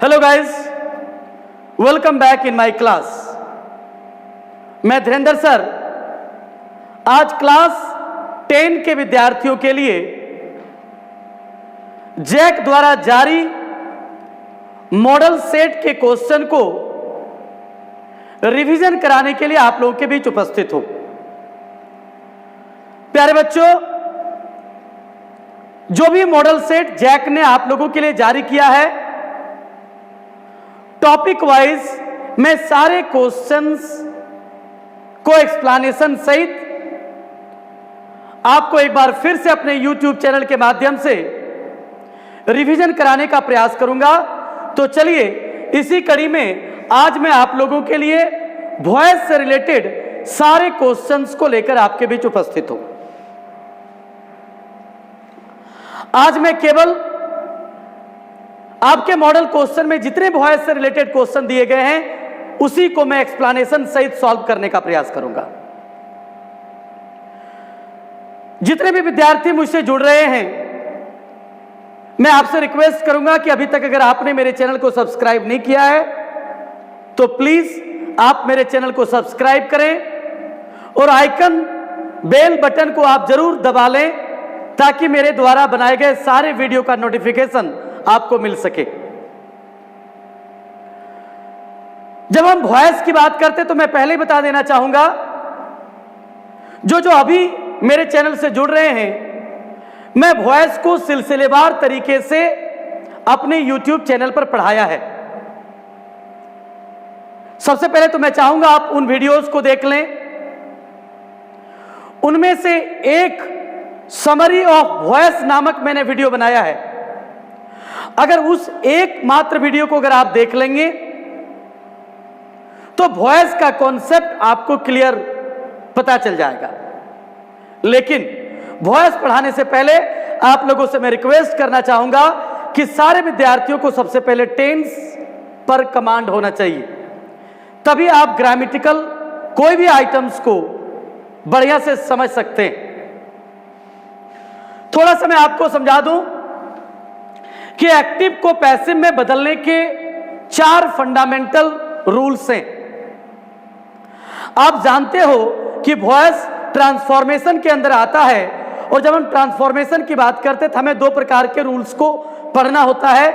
Hello guys, welcome back in my class. मैं Dhirendra sir आज class 10 के विद्यार्थियों के लिए जैक द्वारा जारी मॉडल सेट के क्वेश्चन को रिवीजन कराने के लिए आप लोगों के बीच उपस्थित हूं। प्यारे बच्चों, जो भी मॉडल सेट जैक ने आप लोगों के लिए जारी किया है, टॉपिक वाइज मैं सारे क्वेश्चंस को एक्सप्लेनेशन सहित आपको एक बार फिर से अपने YouTube चैनल के माध्यम से रिवीजन कराने का प्रयास करूंगा। तो चलिए, इसी कड़ी में आज मैं आप लोगों के लिए वॉइस से रिलेटेड सारे क्वेश्चंस को लेकर आपके बीच उपस्थित हूं। आज मैं केवल आपके मॉडल क्वेश्चन में जितने वॉइस से रिलेटेड क्वेश्चन दिए गए हैं उसी को मैं एक्सप्लेनेशन सहित सॉल्व करने का प्रयास करूंगा। जितने भी विद्यार्थी मुझसे जुड़ रहे हैं, मैं आपसे रिक्वेस्ट करूंगा कि अभी तक अगर आपने मेरे चैनल को सब्सक्राइब नहीं किया है तो प्लीज आप मेरे चैनल को सब्सक्राइब करें और आइकन बेल बटन को आप जरूर दबा लें ताकि मेरे द्वारा बनाए गए सारे वीडियो का नोटिफिकेशन आपको मिल सके। जब हम वॉइस की बात करते तो मैं पहले ही बता देना चाहूंगा, जो अभी मेरे चैनल से जुड़ रहे हैं, मैं वॉइस को सिलसिलेवार तरीके से अपने YouTube चैनल पर पढ़ाया है। सबसे पहले तो मैं चाहूंगा आप उन वीडियोस को देख लें। उनमें से एक समरी ऑफ वॉइस नामक मैंने वीडियो बनाया है। अगर उस एक मात्र वीडियो को अगर आप देख लेंगे तो वॉइस का कॉन्सेप्ट आपको क्लियर पता चल जाएगा। लेकिन वॉइस पढ़ाने से पहले आप लोगों से मैं रिक्वेस्ट करना चाहूंगा कि सारे विद्यार्थियों को सबसे पहले टेंस पर कमांड होना चाहिए, तभी आप ग्रामेटिकल कोई भी आइटम्स को बढ़िया से समझ सकते हैं। थोड़ा सा मैं आपको समझा दूं कि एक्टिव को पैसिव में बदलने के 4 फंडामेंटल रूल्स हैं। आप जानते हो कि वॉइस ट्रांसफॉर्मेशन के अंदर आता है, और जब हम ट्रांसफॉर्मेशन की बात करते हैं तो हमें 2 प्रकार के रूल्स को पढ़ना होता है,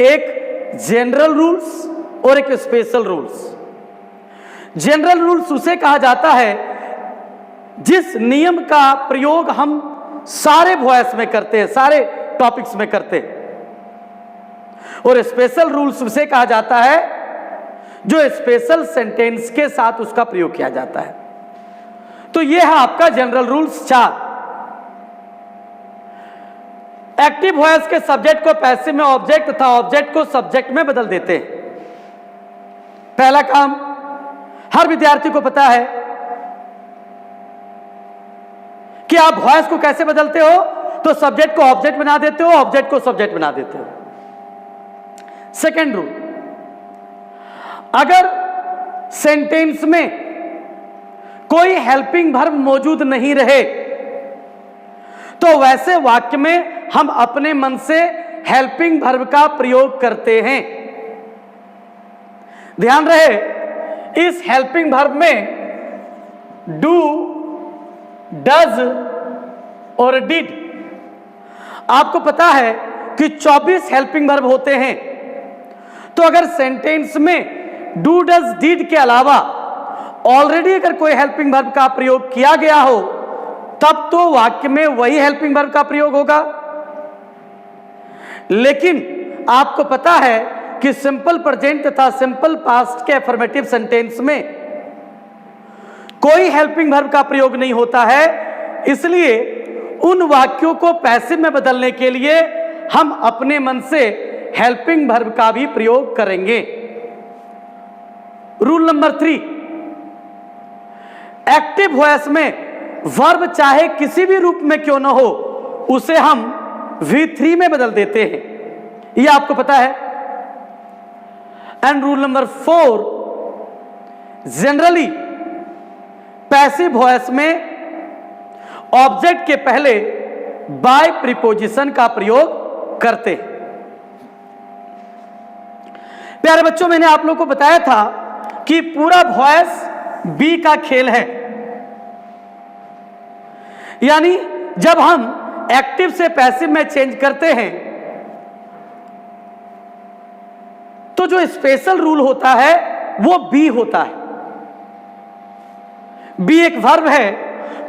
एक जनरल रूल्स और एक स्पेशल रूल्स। जनरल रूल्स उसे कहा जाता है जिस नियम का प्रयोग हम सारे वॉइस में करते हैं, सारे टॉपिक्स में करते हैं, और स्पेशल रूल्स उसे कहा जाता है जो स्पेशल सेंटेंस के साथ उसका प्रयोग किया जाता है। तो यह है आपका जनरल रूल्स 4। एक्टिव वॉइस के सब्जेक्ट को पैसिव में ऑब्जेक्ट तथा ऑब्जेक्ट को सब्जेक्ट में बदल देते हैं। पहला काम हर विद्यार्थी को पता है कि आप वॉइस को कैसे बदलते हो, तो सब्जेक्ट को ऑब्जेक्ट बना देते हो, ऑब्जेक्ट को सब्जेक्ट बना देते हो। सेकेंड रूल, अगर सेंटेंस में कोई हेल्पिंग वर्ब मौजूद नहीं रहे तो वैसे वाक्य में हम अपने मन से हेल्पिंग वर्ब का प्रयोग करते हैं। ध्यान रहे, इस हेल्पिंग वर्ब में डू, डज और डिड, आपको पता है कि 24 हेल्पिंग वर्ब होते हैं। तो अगर सेंटेंस में डू, डज, डिड के अलावा ऑलरेडी अगर कोई हेल्पिंग वर्ब का प्रयोग किया गया हो तब तो वाक्य में वही हेल्पिंग वर्ब का प्रयोग होगा। लेकिन आपको पता है कि सिंपल प्रेजेंट तथा सिंपल पास्ट के अफर्मेटिव सेंटेंस में कोई हेल्पिंग वर्ब का प्रयोग नहीं होता है, इसलिए उन वाक्यों को पैसिव में बदलने के लिए हम अपने मन से हेल्पिंग वर्ब का भी प्रयोग करेंगे। रूल नंबर 3, एक्टिव वॉइस में वर्ब चाहे किसी भी रूप में क्यों न हो उसे हम V3 में बदल देते हैं, यह आपको पता है। And rule number 4, generally passive voice में ऑब्जेक्ट के पहले बाय प्रीपोजिशन का प्रयोग करते हैं। प्यारे बच्चों, मैंने आप लोगों को बताया था कि पूरा वॉइस बी का खेल है। यानी जब हम एक्टिव से पैसिव में चेंज करते हैं तो जो स्पेशल रूल होता है वो बी होता है। बी एक वर्ब है,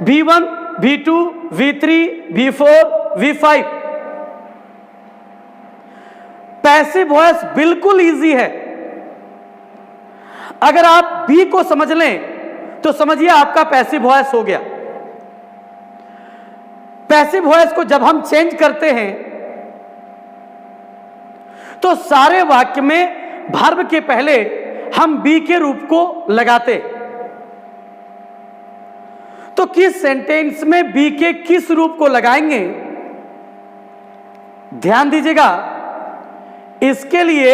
V1, V2, V3, V4, V5। Passive voice बिल्कुल इजी है। अगर आप बी को समझ लें तो समझिए आपका पैसिव वॉइस हो गया। पैसिव वॉइस को जब हम चेंज करते हैं तो सारे वाक्य में वर्ब के पहले हम बी के रूप को लगाते। तो किस सेंटेंस में बी के किस रूप को लगाएंगे, ध्यान दीजिएगा। इसके लिए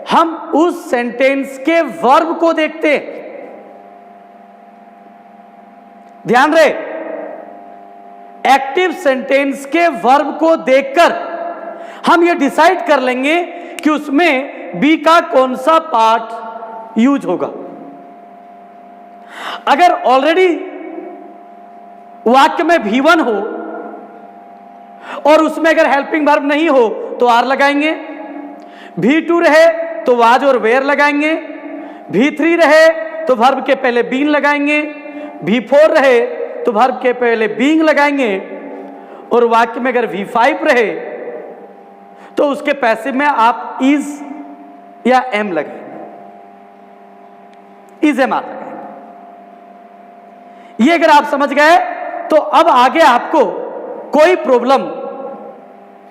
हम उस सेंटेंस के वर्ब को देखते। ध्यान रहे, एक्टिव सेंटेंस के वर्ब को देखकर हम यह डिसाइड कर लेंगे कि उसमें बी का कौन सा पार्ट यूज होगा। अगर ऑलरेडी वाक्य में V1 हो और उसमें अगर हेल्पिंग वर्ब नहीं हो तो आर लगाएंगे। V2 रहे तो वाज और वेयर लगाएंगे। V3 रहे तो वर्ब के पहले बीन लगाएंगे। V4 रहे तो वर्ब के पहले बीइंग लगाएंगे। और वाक्य में अगर V5 रहे तो उसके पैसिव में आप इज या एम लगाएंगे, इज एम आर लगाएंगे। ये अगर आप समझ गए तो अब आगे आपको कोई प्रॉब्लम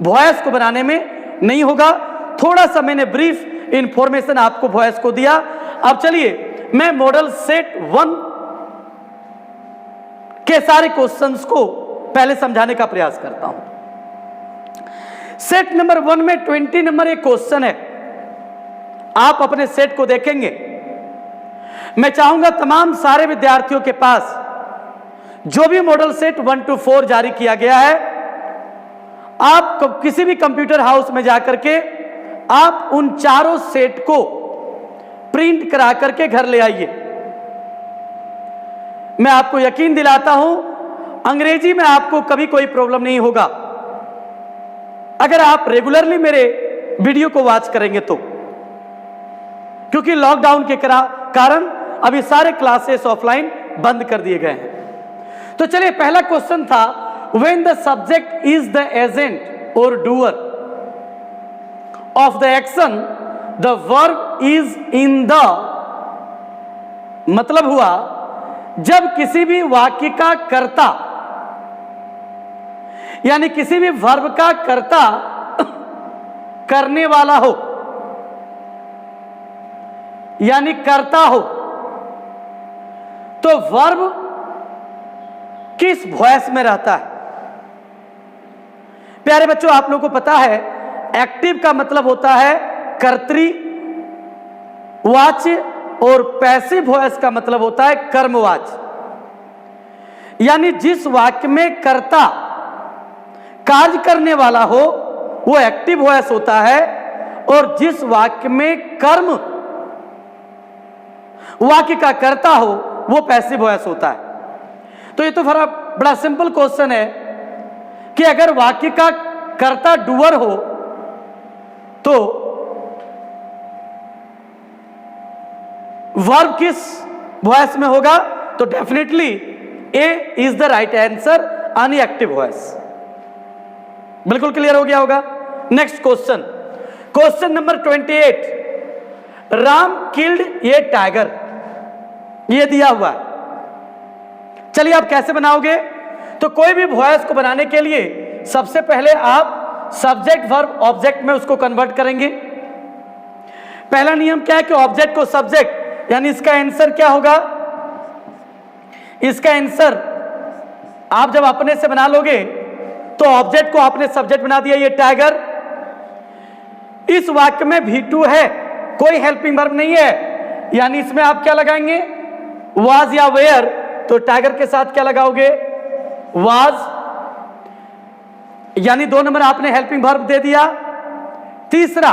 वॉइस को बनाने में नहीं होगा। थोड़ा सा मैंने ब्रीफ इंफॉर्मेशन आपको वॉइस को दिया। अब चलिए मैं मॉडल सेट 1 के सारे क्वेश्चंस को पहले समझाने का प्रयास करता हूं। सेट नंबर 1 में 20 नंबर एक क्वेश्चन है। आप अपने सेट को देखेंगे। मैं चाहूंगा तमाम सारे विद्यार्थियों के पास जो भी मॉडल सेट 1 to 4 जारी किया गया है, आप किसी भी कंप्यूटर हाउस में जाकर के आप उन चारों सेट को प्रिंट करा करके घर ले आइए। मैं आपको यकीन दिलाता हूं अंग्रेजी में आपको कभी कोई प्रॉब्लम नहीं होगा अगर आप रेगुलरली मेरे वीडियो को वॉच करेंगे तो। क्योंकि लॉकडाउन के कारण अभी सारे क्लासेस ऑफलाइन बंद कर दिए गए हैं। तो चलिए पहला क्वेश्चन था, when the subject is the agent और doer of the action the verb is in the, मतलब हुआ जब किसी भी वाक्य का कर्ता यानी किसी भी वर्ब का कर्ता करने वाला हो यानी कर्ता हो तो वर्ब किस वॉइस में रहता है। प्यारे बच्चों, आप लोगों को पता है एक्टिव का मतलब होता है कर्तरी वाच्य और पैसिव वॉइस का मतलब होता है कर्मवाच्य। यानी जिस वाक्य में कर्ता कार्य करने वाला हो वो एक्टिव वॉइस होता है और जिस वाक्य में कर्म वाक्य का कर्ता हो वो पैसिव वॉइस होता है। तो ये तो बड़ा सिंपल क्वेश्चन है कि अगर वाक्य का कर्ता डूअर हो तो वर्ब किस वॉइस में होगा, तो definitely A is the right answer, in active voice. बिल्कुल क्लियर हो गया होगा। Next question, question number 28, Ram killed a tiger, ये दिया हुआ है। चलिए आप कैसे बनाओगे, तो कोई भी वॉइस को बनाने के लिए सबसे पहले आप सब्जेक्ट वर्ब ऑब्जेक्ट में उसको कन्वर्ट करेंगे। पहला नियम क्या है कि ऑब्जेक्ट को सब्जेक्ट, यानी इसका आंसर क्या होगा, इसका आंसर आप जब अपने से बना लोगे तो ऑब्जेक्ट को आपने सब्जेक्ट बना दिया, ये टाइगर। इस वाक्य में V2 है, कोई हेल्पिंग वर्ब नहीं है, यानी इसमें आप क्या लगाएंगे, वाज या वेयर। तो टाइगर के साथ क्या लगाओगे, वाज, यानी 2 नंबर आपने हेल्पिंग वर्ब दे दिया। तीसरा,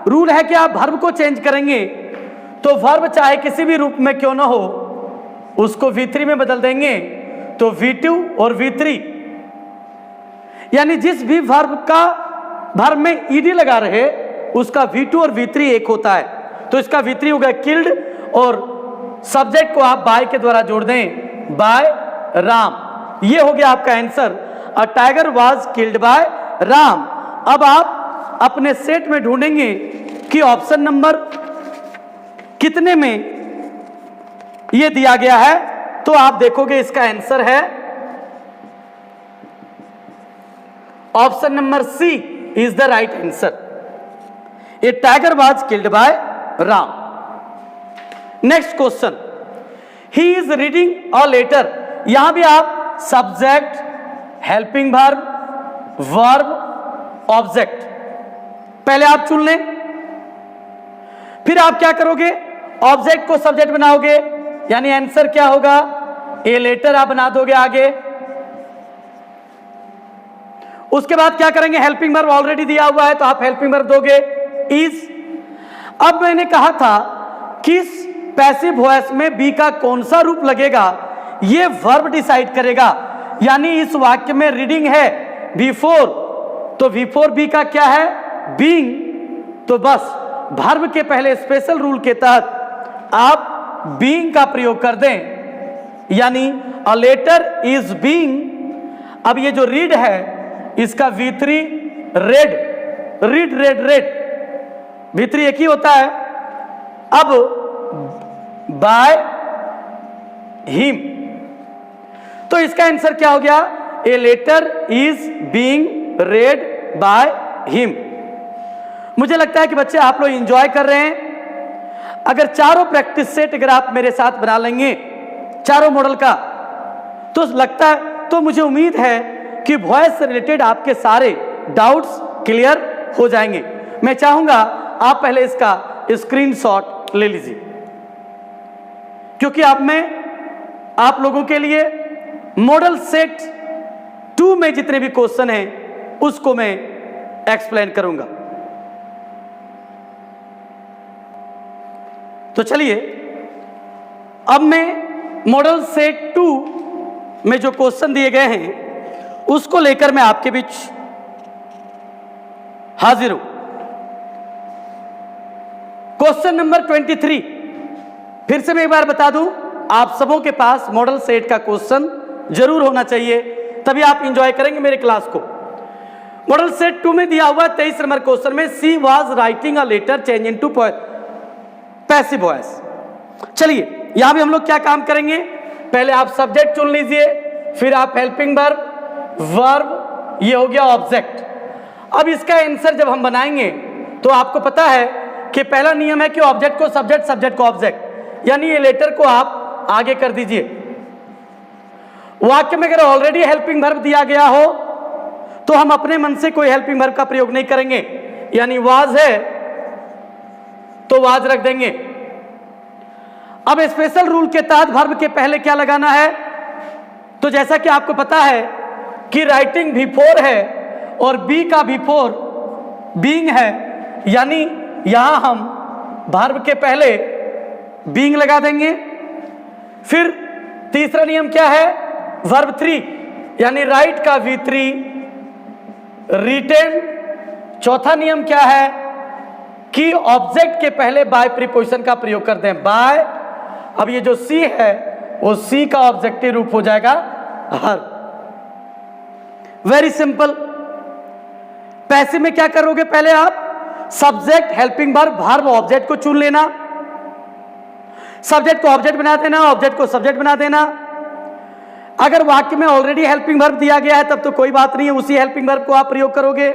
रूल है कि आप वर्ब को चेंज करेंगे तो वर्ब चाहे किसी भी रूप में क्यों ना हो उसको V3 में बदल देंगे, तो V2 और V3, यानी जिस भी वर्ब में ईडी लगा रहे उसका V2 और V3 एक होता है। तो इसका V3 होगा किल्ड, और सब्जेक्ट को आप बाय के द्वारा जोड़ दें, बाय राम। ये हो गया आपका answer, a tiger was killed by Ram. अब आप अपने सेट में ढूंढेंगे कि ऑप्शन नंबर कितने में ये दिया गया है, तो आप देखोगे इसका आंसर है option number C is the right answer. A tiger was killed by Ram. Next question, he is reading a letter. यहां भी आप subject, helping verb, verb, object पहले आप चुन लें, फिर आप क्या करोगे, ऑब्जेक्ट को सब्जेक्ट बनाओगे, यानी आंसर क्या होगा, ए लेटर आप बना दोगे आगे। उसके बाद क्या करेंगे, हेल्पिंग वर्ब ऑलरेडी दिया हुआ है तो आप हेल्पिंग वर्ब दोगे, इज। अब मैंने कहा था किस पैसिव वॉइस में बी का कौन सा रूप लगेगा, ये वर्ब डिसाइड करेगा। यानी इस वाक्य में रीडिंग है V4, तो V4 बी का क्या है, बीइंग। तो बस वर्ब के पहले स्पेशल रूल के तहत आप बीइंग का प्रयोग कर दें, यानी अ लेटर इज बीइंग। अब ये जो रीड है इसका V3 red, read red red, V3 एक ही होता है। अब बाय हिम, तो इसका आंसर क्या हो गया, a letter is being read by him. मुझे लगता है कि बच्चे आप लोग एंजॉय कर रहे हैं। अगर चारों प्रैक्टिस सेट अगर आप मेरे साथ बना लेंगे चारों मॉडल का, तो लगता है, तो मुझे उम्मीद है कि वॉइस से रिलेटेड आपके सारे डाउट्स क्लियर हो जाएंगे। मैं चाहूंगा आप पहले इसका स्क्रीनशॉट ले लीजिए, क्योंकि आप लोगों के लिए मॉडल सेट 2 में जितने भी क्वेश्चन हैं उसको मैं एक्सप्लेन करूंगा। तो चलिए अब मैं मॉडल सेट 2 में जो क्वेश्चन दिए गए हैं उसको लेकर मैं आपके बीच हाजिर हूं। क्वेश्चन नंबर 23, फिर से मैं एक बार बता दूं, आप सबों के पास मॉडल सेट का क्वेश्चन जरूर होना चाहिए, तभी आप एंजॉय करेंगे मेरे क्लास को। मॉडल सेट 2 में दिया हुआ 23 नंबर क्वेश्चन में she was writing a letter change into passive voice. चलिए यहां भी हम लोग क्या काम करेंगे, पहले आप सब्जेक्ट चुन लीजिए, फिर आप हेल्पिंग वर्ब, वर्ब, ये हो गया ऑब्जेक्ट। अब इसका आंसर जब हम बनाएंगे तो आपको पता है कि पहला नियम है कि ऑब्जेक्ट को सब्जेक्ट, सब्जेक्ट को ऑब्जेक्ट, यानी ये लेटर को आप आगे कर दीजिए। वाक्य में अगर ऑलरेडी हेल्पिंग वर्ब दिया गया हो तो हम अपने मन से कोई हेल्पिंग वर्ब का प्रयोग नहीं करेंगे, यानी वाज है तो वाज रख देंगे। अब स्पेशल रूल के तहत वर्ब के पहले क्या लगाना है, तो जैसा कि आपको पता है कि राइटिंग V4 है और बी का V4 बीइंग है, यानी यहां हम वर्ब के पहले बीइंग लगा देंगे। फिर तीसरा नियम क्या है, वर्ब 3 यानी राइट का V3 रिटेन। चौथा नियम क्या है कि ऑब्जेक्ट के पहले बाय प्रीपोजिशन का प्रयोग कर दें, बाय। अब ये जो सी है वो सी का ऑब्जेक्टिव रूप हो जाएगा हर। Very simple. पैसिव में क्या करोगे, पहले आप subject, helping verb, verb, object को चुन लेना, सब्जेक्ट को ऑब्जेक्ट बना देना, ऑब्जेक्ट को सब्जेक्ट बना देना। अगर वाक्य में ऑलरेडी हेल्पिंग वर्ब दिया गया है तब तो कोई बात नहीं है, उसी हेल्पिंग वर्ब को आप प्रयोग करोगे।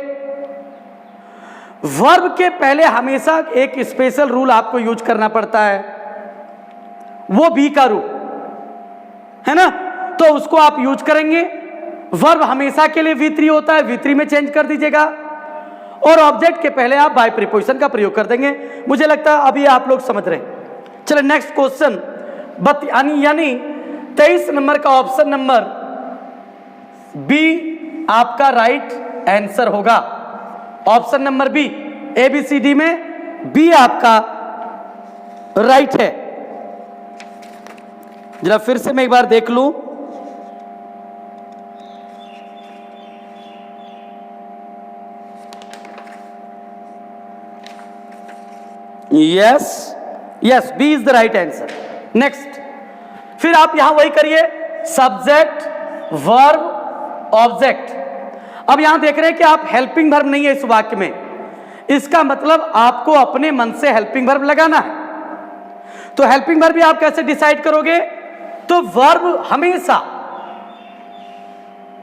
वर्ब के पहले हमेशा एक स्पेशल रूल आपको यूज करना पड़ता है, वो बी का रूप है ना, तो उसको आप यूज करेंगे। वर्ब हमेशा के लिए V3 होता है, V3 में चेंज कर दीजिएगा, और ऑब्जेक्ट के पहले आप बाय प्रीपोजिशन का प्रयोग कर देंगे। मुझे लगता है अभी आप लोग समझ रहे हैं। चलिए नेक्स्ट क्वेश्चन, यानी 23 नंबर का ऑप्शन नंबर बी आपका राइट आंसर होगा। ऑप्शन नंबर बी, ABCD में बी आपका राइट है। जरा फिर से मैं एक बार देख लूं। Yes yes, B is the right answer. Next, फिर आप यहां वही करिए, सब्जेक्ट वर्ब ऑब्जेक्ट। अब यहां देख रहे हैं कि आप हेल्पिंग वर्ब नहीं है इस वाक्य में, इसका मतलब आपको अपने मन से हेल्पिंग वर्ब लगाना है। तो हेल्पिंग वर्ब भी आप कैसे डिसाइड करोगे? तो वर्ब हमेशा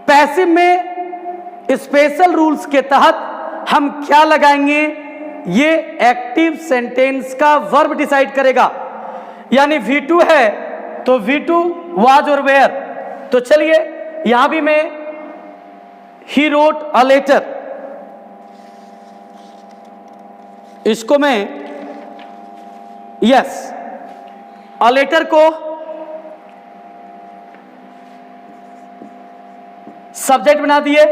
पैसिव में स्पेशल रूल्स के तहत हम क्या लगाएंगे, ये एक्टिव सेंटेंस का वर्ब डिसाइड करेगा। यानी V2 है तो V2 वाज और वेयर। तो चलिए यहां भी मैं ही रोट अ लेटर, इसको मैं यस अ लेटर को सब्जेक्ट बना दिए।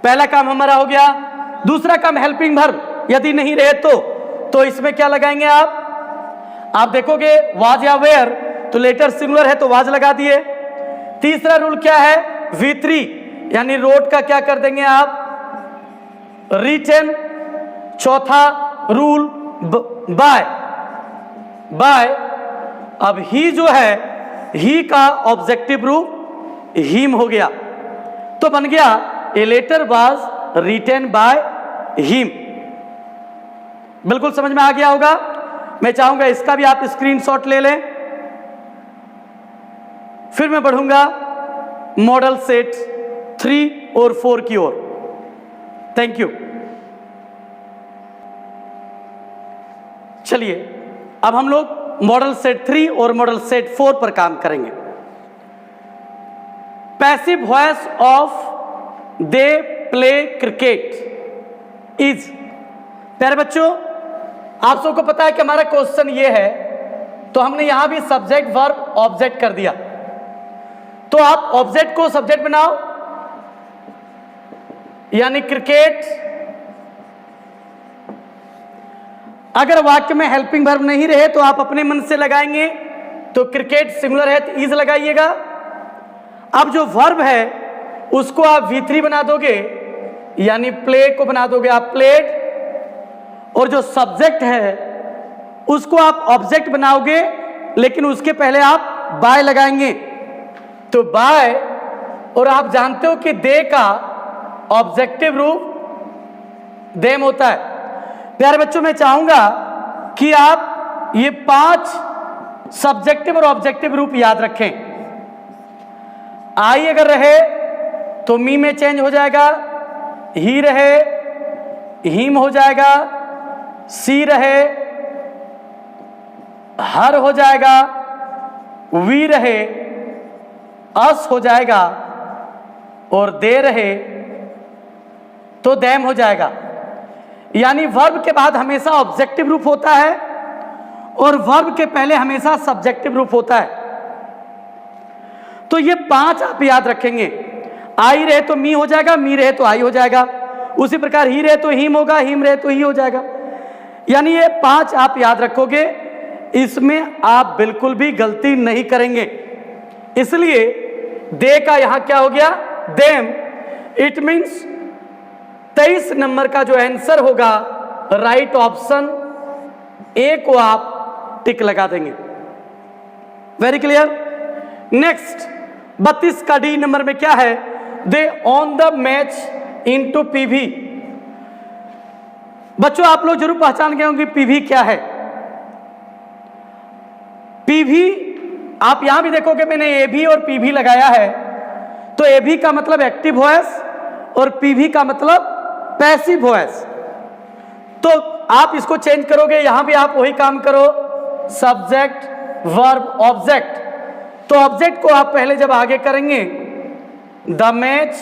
पहला काम हमारा हो गया। दूसरा काम हेल्पिंग वर्ब यदि नहीं रहे तो इसमें क्या लगाएंगे आप देखोगे वाज या वेयर, तो लेटर सिंगुलर है तो वाज लगा दिए। तीसरा रूल क्या है, V3 यानी रोट का क्या कर देंगे आप, रिटन। चौथा रूल बाय। अब ही जो है, ही का ऑब्जेक्टिव रूप हिम हो गया, तो बन गया a letter was written by him. बिल्कुल समझ में आ गया होगा। मैं चाहूंगा इसका भी आप स्क्रीनशॉट ले लें। फिर मैं बढ़ूंगा मॉडल सेट 3 और 4 की ओर। Thank you. चलिए अब हम लोग मॉडल सेट 3 और मॉडल सेट 4 पर काम करेंगे। Passive voice of they play cricket is. प्यारे बच्चों, आप सबको पता है कि हमारा क्वेश्चन ये है, तो हमने यहां भी सब्जेक्ट वर्ब ऑब्जेक्ट कर दिया। तो आप ऑब्जेक्ट को सब्जेक्ट बनाओ, यानी क्रिकेट। अगर वाक्य में हेल्पिंग वर्ब नहीं रहे तो आप अपने मन से लगाएंगे। तो क्रिकेट सिंगुलर है तो इज लगाइएगा। अब जो वर्ब है उसको आप V3 बना दोगे, यानी प्ले को बना दोगे आप प्लेड। और जो सब्जेक्ट है उसको आप ऑब्जेक्ट बनाओगे, लेकिन उसके पहले आप बाय लगाएंगे। तो बाय, और आप जानते हो कि दे का ऑब्जेक्टिव रूप देम होता है। प्यारे बच्चों, मैं चाहूंगा कि आप ये 5 सब्जेक्टिव और ऑब्जेक्टिव रूप याद रखें। आई अगर रहे तो मी में चेंज हो जाएगा, ही रहे हिम हो जाएगा, सी रहे हर हो जाएगा, वी रहे अस हो जाएगा, और दे रहे तो देम हो जाएगा। यानी वर्ब के बाद हमेशा ऑब्जेक्टिव रूप होता है और वर्ब के पहले हमेशा सब्जेक्टिव रूप होता है। तो ये 5 आप याद रखेंगे। आई रहे तो मी हो जाएगा, मी रहे तो आई हो जाएगा। उसी प्रकार ही रहे तो हिम होगा, हिम रहे तो ही हो जाएगा। यानी ये 5 आप याद रखोगे, इसमें आप बिल्कुल भी गलती नहीं करेंगे। इसलिए दे का यहां क्या हो गया, देम। इट मीन्स 23 नंबर का जो आंसर होगा राइट ऑप्शन ए को आप टिक लगा देंगे। Very clear. नेक्स्ट 32 का डी नंबर में क्या है, they on the match into PV. बच्चों आप लोग जरूर पहचान गए होंगे पीवी क्या है। पीवी आप यहां भी देखोगे मैंने एभी और पीवी लगाया है। तो एभी का मतलब एक्टिव वॉइस और पीवी का मतलब पैसिव वॉइस। तो आप इसको चेंज करोगे, यहां भी आप वही काम करो, सब्जेक्ट वर्ब ऑब्जेक्ट। तो ऑब्जेक्ट को आप पहले जब आगे करेंगे द मैच।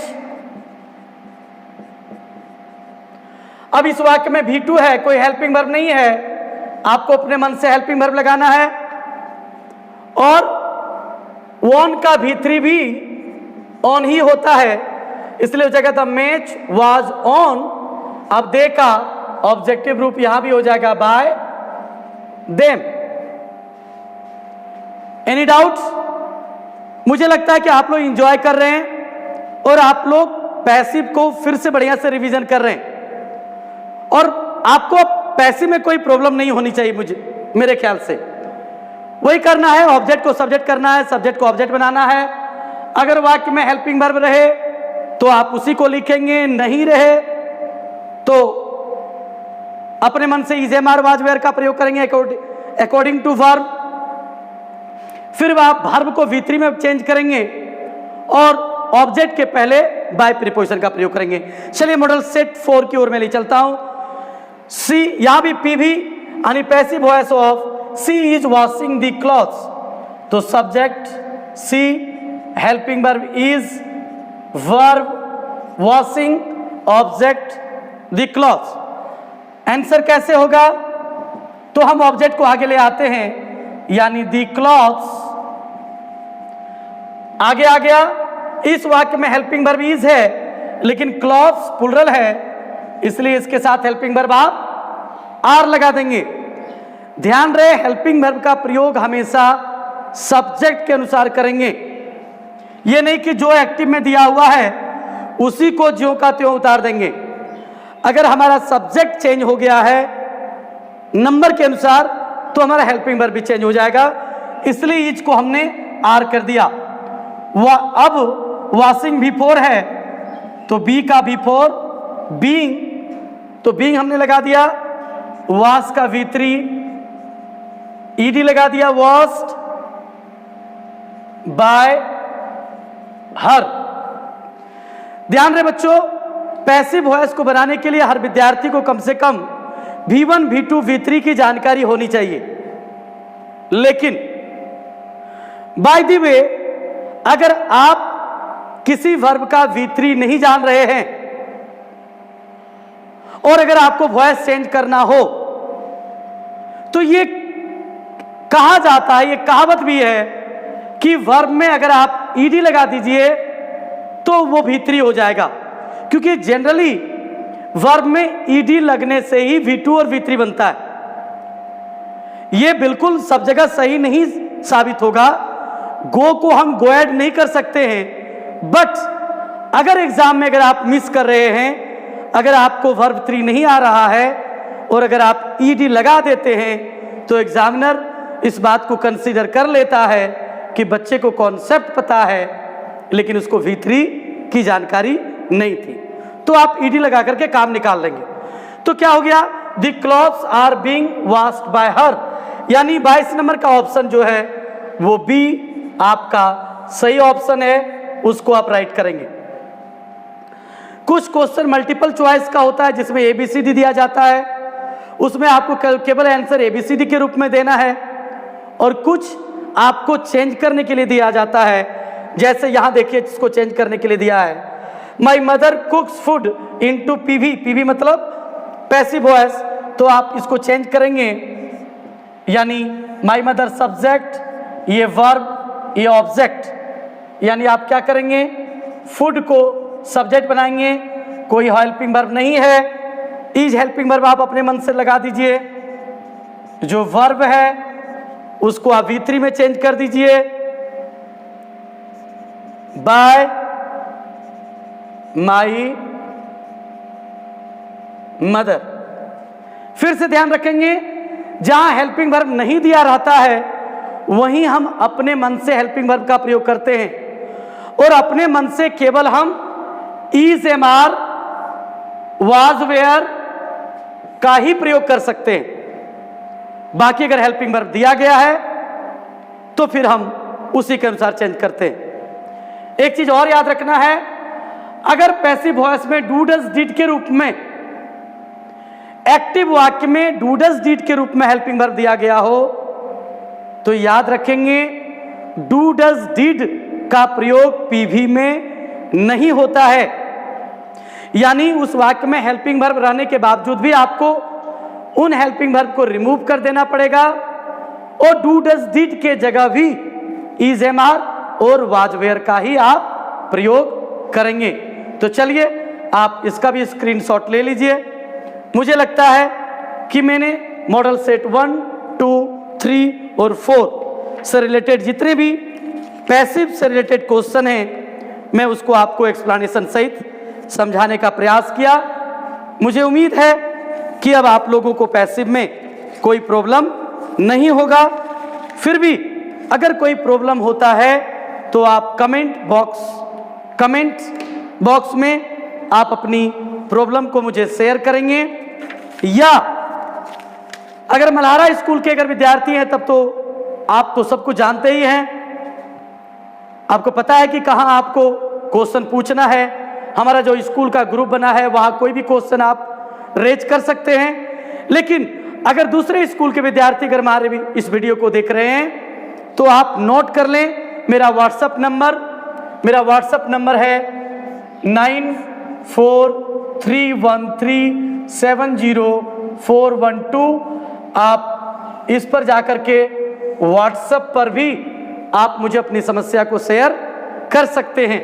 अब इस वाक्य में V2 है, कोई हेल्पिंग वर्ब नहीं है, आपको अपने मन से हेल्पिंग वर्ब लगाना है। और ऑन का V3 भी ऑन ही होता है, इसलिए हो जाएगा द मैच वाज ऑन अब दे का ऑब्जेक्टिव रूप यहां भी हो जाएगा बाय देम। Any doubts? मुझे लगता है कि आप लोग एंजॉय कर रहे हैं और आप लोग पैसिव को फिर से बढ़िया से रिवीजन कर रहे हैं और आपको पैसिव में कोई प्रॉब्लम नहीं होनी चाहिए मेरे ख्याल से। वही करना है, ऑब्जेक्ट को सब्जेक्ट करना है, सब्जेक्ट को ऑब्जेक्ट बनाना है। अगर वाक्य में हेल्पिंग वर्ब रहे तो आप उसी को लिखेंगे, नहीं रहे तो अपने मन से is am are was were का प्रयोग करेंगे अकॉर्डिंग टू वर्ब। फिर आप वर्ब को V3 में चेंज करेंगे और ऑब्जेक्ट के पहले बाय प्रीपोजिशन का प्रयोग करेंगे। चलिए मॉडल सेट 4 की ओर में ले चलता हूं। सी, यहां भी पीवी यानी passive voice of she is washing the clothes, तो subject she, helping verb is, verb washing, object the clothes. Answer कैसे होगा? तो हम ऑब्जेक्ट को आगे ले आते हैं, यानी द क्लॉथ्स आगे आ गया। इस वाक्य में हेल्पिंग वर्ब इज है लेकिन क्लॉथ्स प्लुरल है, इसलिए इसके साथ हेल्पिंग वर्ब आप आर लगा देंगे। ध्यान रहे हेल्पिंग वर्ब का प्रयोग हमेशा सब्जेक्ट के अनुसार करेंगे। यह नहीं कि जो एक्टिव में दिया हुआ है उसी को ज्यों का त्यों उतार देंगे। अगर हमारा सब्जेक्ट चेंज हो गया है नंबर के अनुसार तो हमारा हेल्पिंग वर्ब भी चेंज हो जाएगा, इसलिए इज को हमने आर कर दिया। अब वॉशिंग V4 है तो बी का V4 बीइंग, तो बीइंग हमने लगा दिया। वॉश का V3 ईडी लगा दिया, वॉश्ड बाय हर। ध्यान रहे बच्चों, पैसिव वॉइस को बनाने के लिए हर विद्यार्थी को कम से कम V1, V2, V3 की जानकारी होनी चाहिए। लेकिन बाय द वे अगर आप किसी वर्ब का V3 नहीं जान रहे हैं और अगर आपको वॉइस चेंज करना हो तो ये कहा जाता है, ये कहावत भी है कि वर्ब में अगर आप ईडी लगा दीजिए तो वो V3 हो जाएगा, क्योंकि जनरली वर्ब में ईडी लगने से ही V2 और V3 बनता है। यह बिल्कुल सब जगह सही नहीं साबित होगा, गो को हम गो एड नहीं कर सकते हैं, बट अगर एग्जाम में अगर आप मिस कर रहे हैं, अगर आपको वर्ब 3 नहीं आ रहा है और अगर आप ईडी लगा देते हैं तो एग्जामिनर इस बात को कंसीडर कर लेता है कि बच्चे को कॉन्सेप्ट पता है लेकिन उसको V3 की जानकारी नहीं थी, तो आप ईडी लगा करके काम निकाल लेंगे। तो क्या हो गया? The clothes are being washed by her, यानी 22 नंबर का ऑप्शन जो है वो बी आपका सही ऑप्शन है, उसको आप राइट करेंगे। कुछ क्वेश्चन मल्टीपल चॉइस का होता है जिसमें ABCD दिया जाता है, उसमें आपको केवल आंसर ABCD के रूप में देना है, और कुछ आपको चेंज करने के लिए दिया जाता है। जैसे यहां देखिए जिसको चेंज करने के लिए दिया है, my mother कुक्स food into PV, PV मतलब पैसिव वॉइस, तो आप इसको चेंज करेंगे, यानी माई मदर सब्जेक्ट, ये वर्ब, ये ऑब्जेक्ट, यानी आप क्या करेंगे? फूड को सब्जेक्ट बनाएंगे, कोई हेल्पिंग वर्ब नहीं है, इज हेल्पिंग वर्ब आप अपने मन से लगा दीजिए, जो वर्ब है उसको आप V3 में चेंज कर दीजिए बाय माई मदर। फिर से ध्यान रखेंगे, जहां हेल्पिंग वर्ब नहीं दिया रहता है वहीं हम अपने मन से हेल्पिंग वर्ब का प्रयोग करते हैं, और अपने मन से केवल हम is, am are, was, were का ही प्रयोग कर सकते हैं। बाकी अगर हेल्पिंग वर्ब दिया गया है तो फिर हम उसी के अनुसार चेंज करते हैं। एक चीज और याद रखना है, अगर पैसिव वॉइस में डू डज डिड के रूप में, एक्टिव वाक्य में डू डज डिड के रूप में हेल्पिंग वर्ब दिया गया हो तो याद रखेंगे डू डज डिड का प्रयोग पीवी में नहीं होता है, यानी उस वाक्य में हेल्पिंग वर्ब रहने के बावजूद भी आपको उन हेल्पिंग वर्ब को रिमूव कर देना पड़ेगा, और डू डज डिड के जगह भी इज, एम आर और वाज, वेयर का ही आप प्रयोग करेंगे। तो चलिए आप इसका भी स्क्रीनशॉट ले लीजिए। मुझे लगता है कि मैंने मॉडल सेट 1, 2, 3 और 4 से रिलेटेड जितने भी पैसिव से रिलेटेड क्वेश्चन हैं, मैं उसको आपको एक्सप्लेनेशन सहित समझाने का प्रयास किया। मुझे उम्मीद है कि अब आप लोगों को पैसिव में कोई प्रॉब्लम नहीं होगा। फिर भी अगर कोई प्रॉब्लम होता है तो आप कमेंट बॉक्स में आप अपनी प्रॉब्लम को मुझे शेयर करेंगे, या अगर मल्हारा स्कूल के अगर विद्यार्थी हैं तब तो आप तो सब कुछ जानते ही हैं, आपको पता है कि कहां आपको क्वेश्चन पूछना है। हमारा जो स्कूल का ग्रुप बना है वहां कोई भी क्वेश्चन आप रेज कर सकते हैं। लेकिन अगर दूसरे स्कूल के विद्यार्थी अगर हमारे भी इस वीडियो को देख रहे हैं तो आप नोट कर लें मेरा व्हाट्सएप नंबर है 9431370412। आप इस पर जाकर के व्हाट्सएप पर भी आप मुझे अपनी समस्या को शेयर कर सकते हैं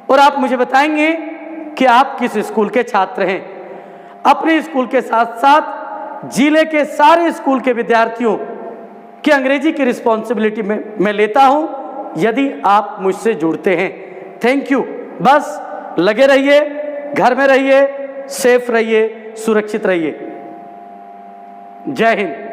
और आप मुझे बताएंगे कि आप किस स्कूल के छात्र हैं। अपने स्कूल के साथ साथ जिले के सारे स्कूल के विद्यार्थियों की अंग्रेजी की रिस्पॉन्सिबिलिटी मैं लेता हूं यदि आप मुझसे जुड़ते हैं। Thank you. बस लगे रहिए, घर में रहिए, सेफ रहिए, सुरक्षित रहिए। जय हिंद।